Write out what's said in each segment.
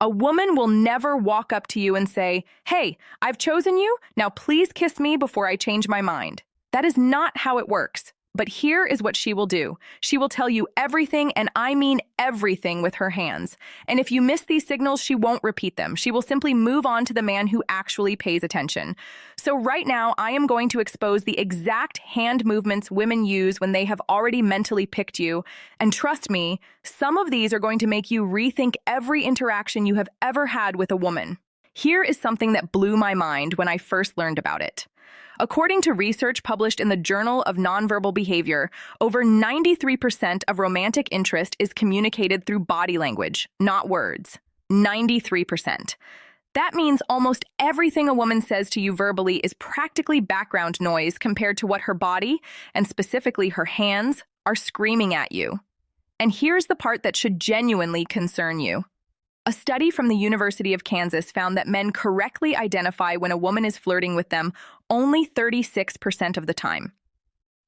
A woman will never walk up to you and say, "Hey, I've chosen you, now please kiss me before I change my mind." That is not how it works. But here is what she will do. She will tell you everything, and I mean everything, with her hands. And if you miss these signals, she won't repeat them. She will simply move on to the man who actually pays attention. So right now, I am going to expose the exact hand movements women use when they have already mentally picked you. And trust me, some of these are going to make you rethink every interaction you have ever had with a woman. Here is something that blew my mind when I first learned about it. According to research published in the Journal of Nonverbal Behavior, over 93% of romantic interest is communicated through body language, not words. 93%. That means almost everything a woman says to you verbally is practically background noise compared to what her body, and specifically her hands, are screaming at you. And here's the part that should genuinely concern you. A study from the University of Kansas found that men correctly identify when a woman is flirting with them only 36% of the time.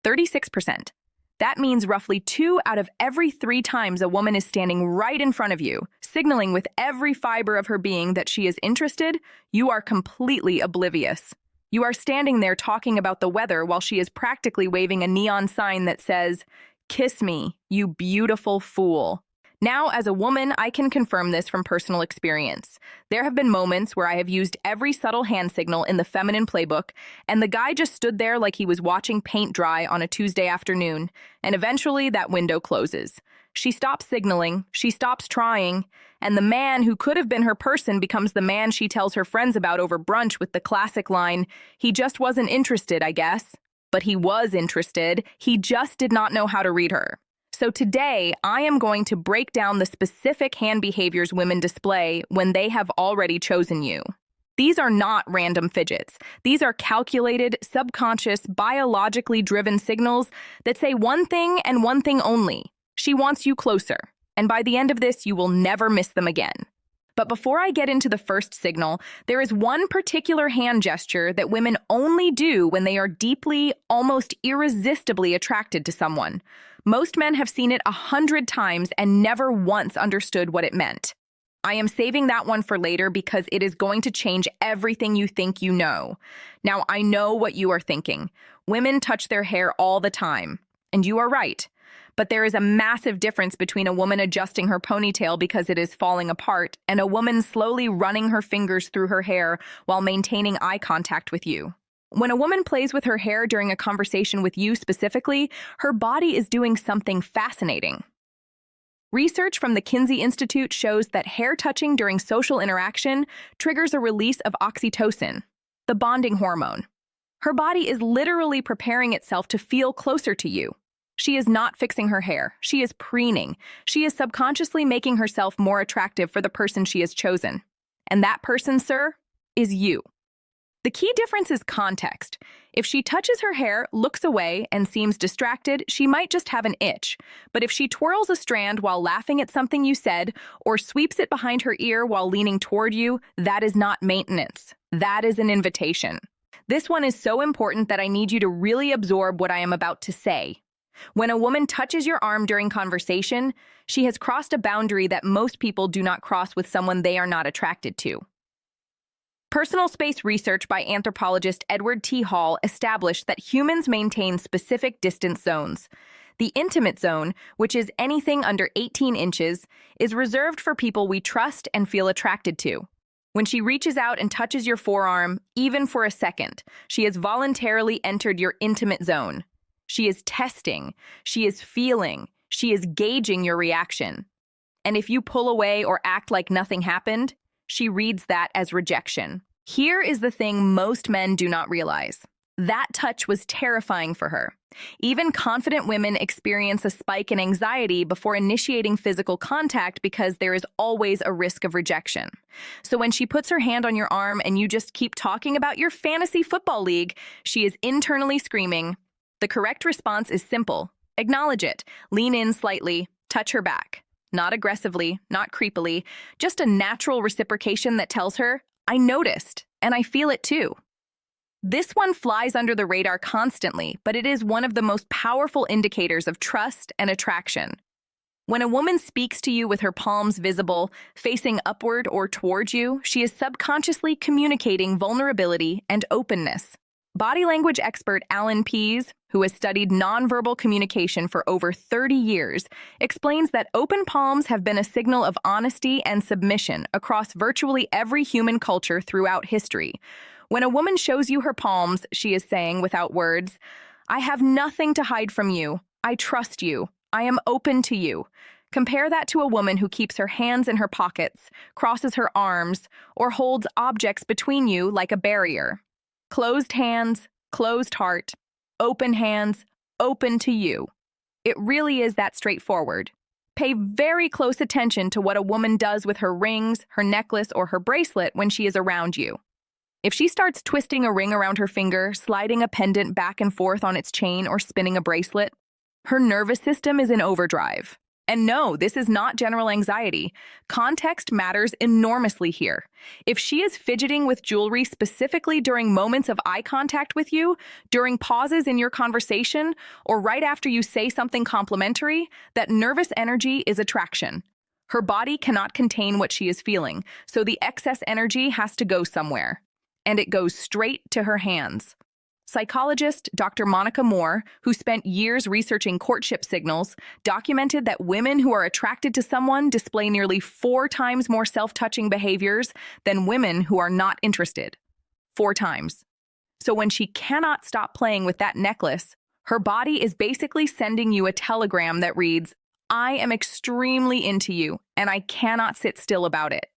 36%. That means roughly 2 out of every 3 times a woman is standing right in front of you, signaling with every fiber of her being that she is interested, you are completely oblivious. You are standing there talking about the weather while she is practically waving a neon sign that says, "Kiss me, you beautiful fool." Now, as a woman, I can confirm this from personal experience. There have been moments where I have used every subtle hand signal in the feminine playbook, and the guy just stood there like he was watching paint dry on a Tuesday afternoon, and eventually that window closes. She stops signaling, she stops trying, and the man who could have been her person becomes the man she tells her friends about over brunch with the classic line, "He just wasn't interested, I guess." But he was interested, he just did not know how to read her. So today, I am going to break down the specific hand behaviors women display when they have already chosen you. These are not random fidgets. These are calculated, subconscious, biologically driven signals that say one thing and one thing only. She wants you closer. And by the end of this, you will never miss them again. But before I get into the first signal, there is one particular hand gesture that women only do when they are deeply, almost irresistibly attracted to someone. Most men have seen it 100 times and never once understood what it meant. I am saving that one for later because it is going to change everything you think you know. Now, I know what you are thinking. Women touch their hair all the time. And you are right. But there is a massive difference between a woman adjusting her ponytail because it is falling apart and a woman slowly running her fingers through her hair while maintaining eye contact with you. When a woman plays with her hair during a conversation with you specifically, her body is doing something fascinating. Research from the Kinsey Institute shows that hair touching during social interaction triggers a release of oxytocin, the bonding hormone. Her body is literally preparing itself to feel closer to you. She is not fixing her hair. She is preening. She is subconsciously making herself more attractive for the person she has chosen. And that person, sir, is you. The key difference is context. If she touches her hair, looks away, and seems distracted, she might just have an itch. But if she twirls a strand while laughing at something you said, or sweeps it behind her ear while leaning toward you, that is not maintenance. That is an invitation. This one is so important that I need you to really absorb what I am about to say. When a woman touches your arm during conversation, she has crossed a boundary that most people do not cross with someone they are not attracted to. Personal space research by anthropologist Edward T. Hall established that humans maintain specific distance zones. The intimate zone, which is anything under 18 inches, is reserved for people we trust and feel attracted to. When she reaches out and touches your forearm, even for a second, she has voluntarily entered your intimate zone. She is testing, she is feeling, she is gauging your reaction. And if you pull away or act like nothing happened, she reads that as rejection. Here is the thing most men do not realize. That touch was terrifying for her. Even confident women experience a spike in anxiety before initiating physical contact because there is always a risk of rejection. So when she puts her hand on your arm and you just keep talking about your fantasy football league, she is internally screaming. The correct response is simple. Acknowledge it. Lean in slightly. Touch her back. Not aggressively, not creepily, just a natural reciprocation that tells her, I noticed, and I feel it too. This one flies under the radar constantly, but it is one of the most powerful indicators of trust and attraction. When a woman speaks to you with her palms visible, facing upward or towards you, she is subconsciously communicating vulnerability and openness. Body language expert Alan Pease, who has studied nonverbal communication for over 30 years, explains that open palms have been a signal of honesty and submission across virtually every human culture throughout history. When a woman shows you her palms, she is saying, without words, "I have nothing to hide from you. I trust you. I am open to you." Compare that to a woman who keeps her hands in her pockets, crosses her arms, or holds objects between you like a barrier. Closed hands, closed heart, open hands, open to you. It really is that straightforward. Pay very close attention to what a woman does with her rings, her necklace, or her bracelet when she is around you. If she starts twisting a ring around her finger, sliding a pendant back and forth on its chain, or spinning a bracelet, her nervous system is in overdrive. And no, this is not general anxiety. Context matters enormously here. If she is fidgeting with jewelry specifically during moments of eye contact with you, during pauses in your conversation, or right after you say something complimentary, that nervous energy is attraction. Her body cannot contain what she is feeling, so the excess energy has to go somewhere. And it goes straight to her hands. Psychologist Dr. Monica Moore, who spent years researching courtship signals, documented that women who are attracted to someone display nearly 4 times more self-touching behaviors than women who are not interested. 4 times. So when she cannot stop playing with that necklace, her body is basically sending you a telegram that reads, "I am extremely into you, and I cannot sit still about it."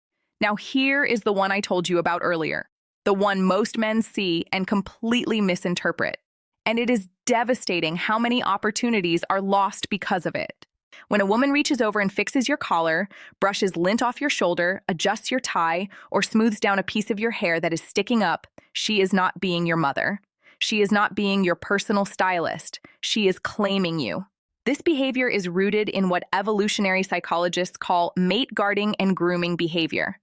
Now here is the one I told you about earlier. The one most men see and completely misinterpret. And it is devastating how many opportunities are lost because of it. When a woman reaches over and fixes your collar, brushes lint off your shoulder, adjusts your tie, or smooths down a piece of your hair that is sticking up, she is not being your mother. She is not being your personal stylist. She is claiming you. This behavior is rooted in what evolutionary psychologists call mate guarding and grooming behavior.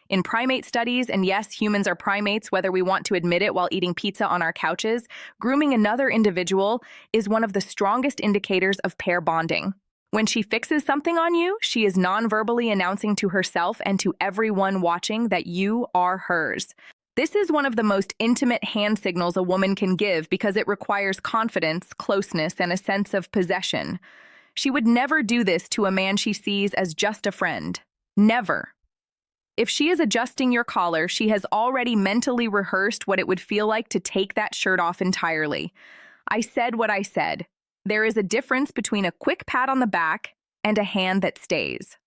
In primate studies, and yes, humans are primates whether we want to admit it while eating pizza on our couches, grooming another individual is one of the strongest indicators of pair bonding. When she fixes something on you, she is non-verbally announcing to herself and to everyone watching that you are hers. This is one of the most intimate hand signals a woman can give because it requires confidence, closeness, and a sense of possession. She would never do this to a man she sees as just a friend. Never. If she is adjusting your collar, she has already mentally rehearsed what it would feel like to take that shirt off entirely. I said what I said. There is a difference between a quick pat on the back and a hand that stays.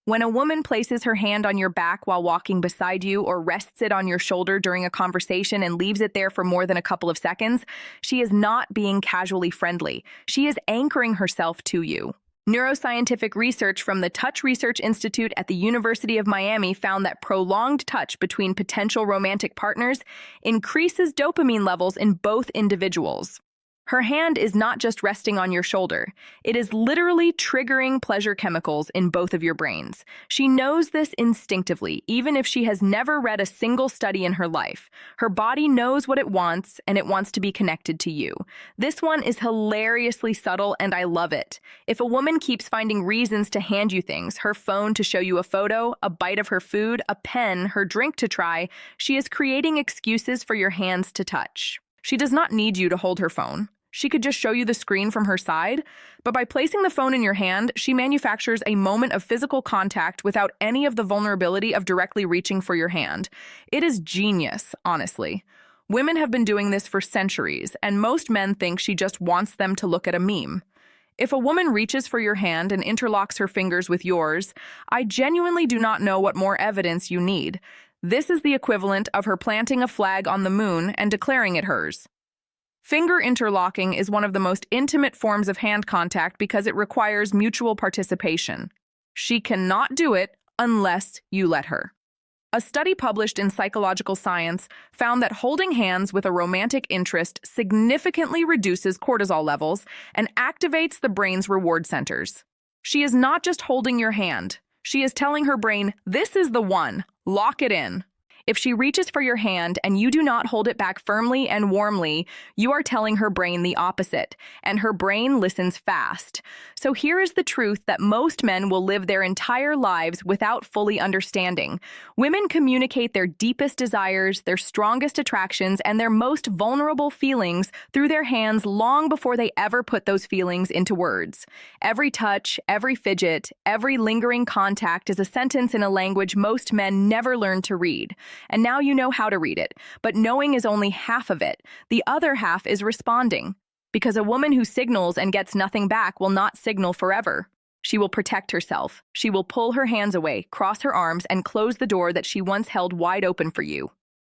When a woman places her hand on your back while walking beside you or rests it on your shoulder during a conversation and leaves it there for more than a couple of seconds, she is not being casually friendly. She is anchoring herself to you. Neuroscientific research from the Touch Research Institute at the University of Miami found that prolonged touch between potential romantic partners increases dopamine levels in both individuals. Her hand is not just resting on your shoulder. It is literally triggering pleasure chemicals in both of your brains. She knows this instinctively, even if she has never read a single study in her life. Her body knows what it wants, and it wants to be connected to you. This one is hilariously subtle, and I love it. If a woman keeps finding reasons to hand you things, her phone to show you a photo, a bite of her food, a pen, her drink to try, she is creating excuses for your hands to touch. She does not need you to hold her phone. She could just show you the screen from her side, but by placing the phone in your hand, she manufactures a moment of physical contact without any of the vulnerability of directly reaching for your hand. It is genius, honestly. Women have been doing this for centuries, and most men think she just wants them to look at a meme. If a woman reaches for your hand and interlocks her fingers with yours, I genuinely do not know what more evidence you need. This is the equivalent of her planting a flag on the moon and declaring it hers. Finger interlocking is one of the most intimate forms of hand contact because it requires mutual participation. She cannot do it unless you let her. A study published in Psychological Science found that holding hands with a romantic interest significantly reduces cortisol levels and activates the brain's reward centers. She is not just holding your hand. She is telling her brain, "This is the one. Lock it in." If she reaches for your hand and you do not hold it back firmly and warmly, you are telling her brain the opposite, and her brain listens fast. So here is the truth that most men will live their entire lives without fully understanding. Women communicate their deepest desires, their strongest attractions, and their most vulnerable feelings through their hands long before they ever put those feelings into words. Every touch, every fidget, every lingering contact is a sentence in a language most men never learn to read. And now you know how to read it, but knowing is only half of it. The other half is responding. Because a woman who signals and gets nothing back will not signal forever. She will protect herself. She will pull her hands away, cross her arms, and close the door that she once held wide open for you.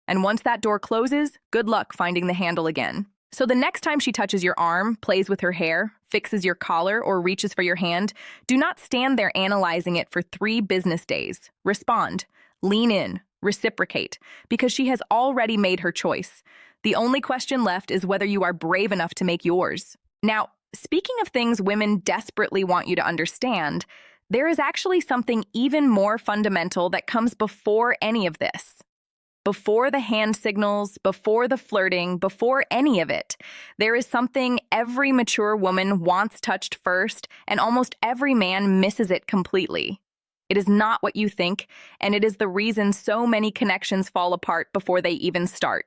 And once that door closes, good luck finding the handle again. So the next time she touches your arm, plays with her hair, fixes your collar, or reaches for your hand, do not stand there analyzing it for 3 business days. Respond. Lean in. Reciprocate, because she has already made her choice. The only question left is whether you are brave enough to make yours. Now, speaking of things women desperately want you to understand, there is actually something even more fundamental that comes before any of this. Before the hand signals, before the flirting, before any of it, there is something every mature woman wants touched first, and almost every man misses it completely. It is not what you think, and it is the reason so many connections fall apart before they even start.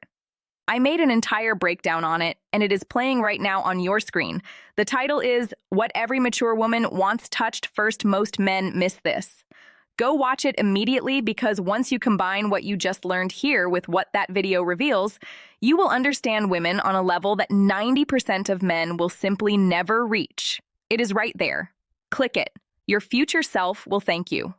I made an entire breakdown on it, and it is playing right now on your screen. The title is, What Every Mature Woman Wants Touched First, Most Men Miss This. Go watch it immediately, because once you combine what you just learned here with what that video reveals, you will understand women on a level that 90% of men will simply never reach. It is right there. Click it. Your future self will thank you.